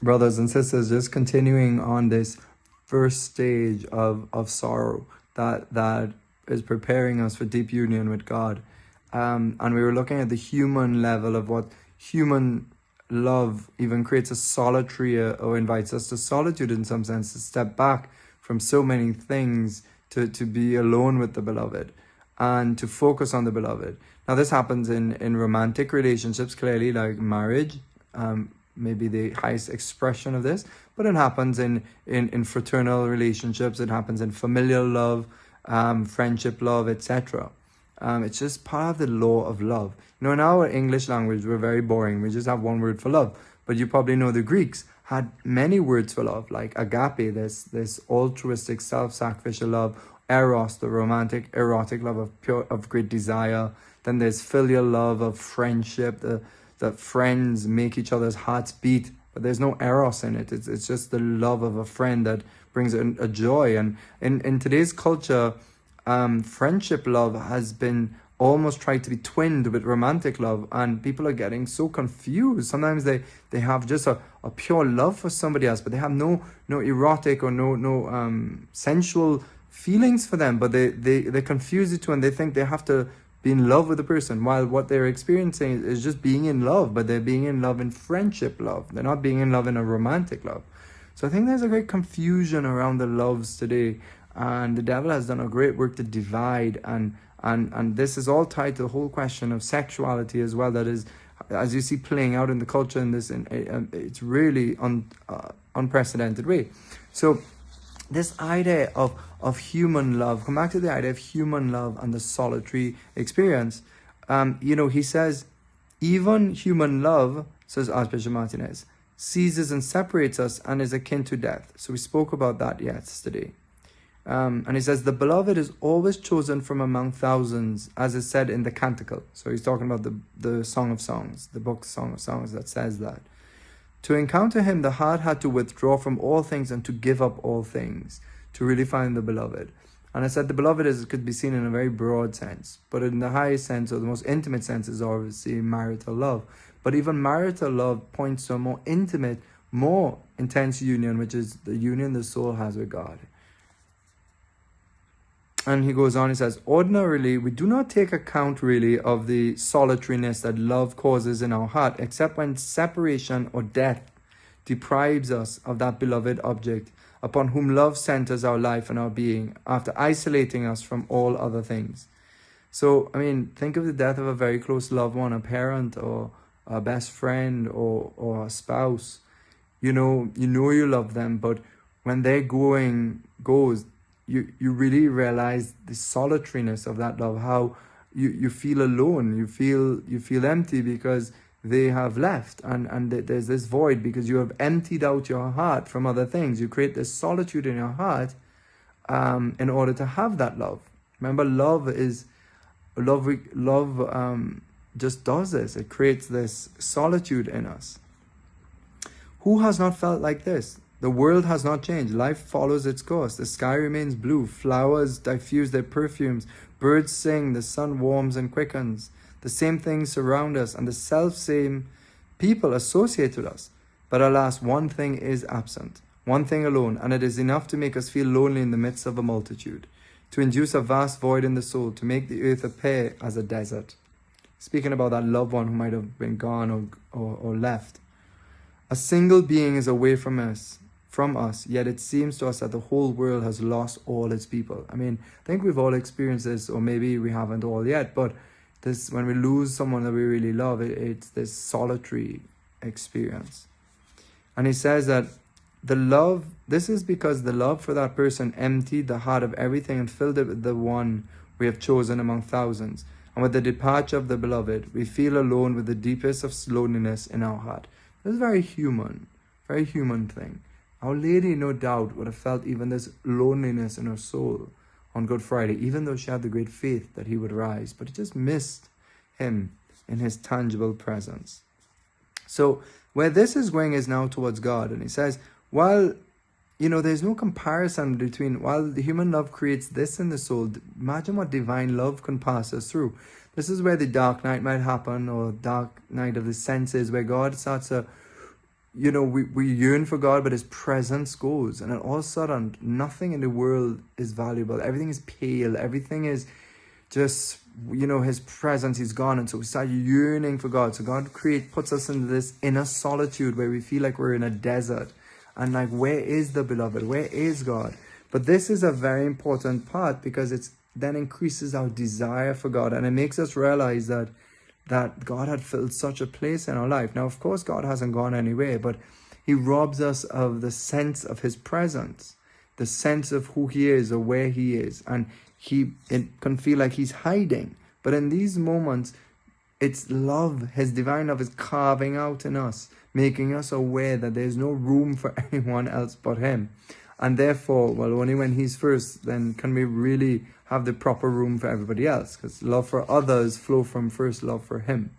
brothers and sisters, just continuing on this first stage of sorrow that is preparing us for deep union with God. And we were looking at the human level of what human love even creates a solitary or invites us to solitude in some sense, to step back from so many things, to be alone with the beloved and to focus on the beloved. Now, this happens in romantic relationships, clearly, like marriage, maybe the highest expression of this, but it happens in fraternal relationships, it happens in familial love, friendship love, etc. It's just part of the law of love. You know, in our English language, we're very boring. We just have one word for love. But you probably know the Greeks had many words for love, like agape, this altruistic, self-sacrificial love, eros, the romantic, erotic love of great desire. Then there's filial love of friendship, that friends make each other's hearts beat, but there's no eros in it. It's just the love of a friend that brings a joy. And in today's culture, friendship love has been almost tried to be twinned with romantic love, and people are getting so confused. Sometimes they have just a pure love for somebody else, but they have no erotic or no sensual feelings for them, but they confuse the two, and they think they have to be in love with the person, while what they're experiencing is just being in love, but they're being in love in friendship love. They're not being in love in a romantic love. So I think there's a great confusion around the loves today, and the devil has done a great work to divide, and this is all tied to the whole question of sexuality as well. That is, as you see playing out in the culture in this, it's really unprecedented way. So this idea of human love, come back to the idea of human love and the solitary experience. He says, even human love, says Archbishop Martinez, seizes and separates us and is akin to death. So we spoke about that yesterday. And he says, the beloved is always chosen from among thousands, as is said in the Canticle. So he's talking about the Song of Songs, the book Song of Songs that says that. To encounter him, the heart had to withdraw from all things and to give up all things to really find the beloved. And I said the beloved could be seen in a very broad sense, but in the highest sense, or the most intimate sense, is obviously marital love. But even marital love points to a more intimate, more intense union, which is the union the soul has with God. And he goes on, he says, ordinarily, we do not take account really of the solitariness that love causes in our heart, except when separation or death deprives us of that beloved object upon whom love centers our life and our being, after isolating us from all other things. So, I mean, think of the death of a very close loved one, a parent or a best friend or a spouse. You know you love them, but when their goes, you really realize the solitariness of that love, how you feel alone, you feel empty because they have left, and there's this void because you have emptied out your heart from other things. You create this solitude in your heart in order to have that love. Remember, love just does this. It creates this solitude in us. Who has not felt like this? The world has not changed. Life follows its course. The sky remains blue. Flowers diffuse their perfumes. Birds sing. The sun warms and quickens. The same things surround us, and the self-same people associate with us. But alas, one thing is absent. One thing alone, and it is enough to make us feel lonely in the midst of a multitude, to induce a vast void in the soul, to make the earth appear as a desert. Speaking about that loved one who might have been gone or left. A single being is away from us, yet it seems to us that the whole world has lost all its people. I mean, I think we've all experienced this, or maybe we haven't all yet, but this, when we lose someone that we really love, it's this solitary experience. And he says that this is because the love for that person emptied the heart of everything and filled it with the one we have chosen among thousands. And with the departure of the beloved, we feel alone with the deepest of loneliness in our heart. This is very human thing. Our Lady, no doubt, would have felt even this loneliness in her soul on Good Friday, even though she had the great faith that he would rise, but it just missed him in his tangible presence. So where this is going is now towards God. And he says, while, there's no comparison between, while the human love creates this in the soul, imagine what divine love can pass us through. This is where the dark night might happen, or dark night of the senses, where God starts to we yearn for God, but his presence goes. And then all of a sudden, nothing in the world is valuable. Everything is pale. Everything is just, his presence is gone. And so we start yearning for God. So God puts us into this inner solitude where we feel like we're in a desert. And like, where is the beloved? Where is God? But this is a very important part, because it's then increases our desire for God. And it makes us realize that God had filled such a place in our life. Now, of course, God hasn't gone anywhere, but he robs us of the sense of his presence, the sense of who he is or where he is. And it can feel like he's hiding. But in these moments, it's love, his divine love is carving out in us, making us aware that there's no room for anyone else but him. And therefore, well, only when he's first, then can we really have the proper room for everybody else, because love for others flow from first love for him.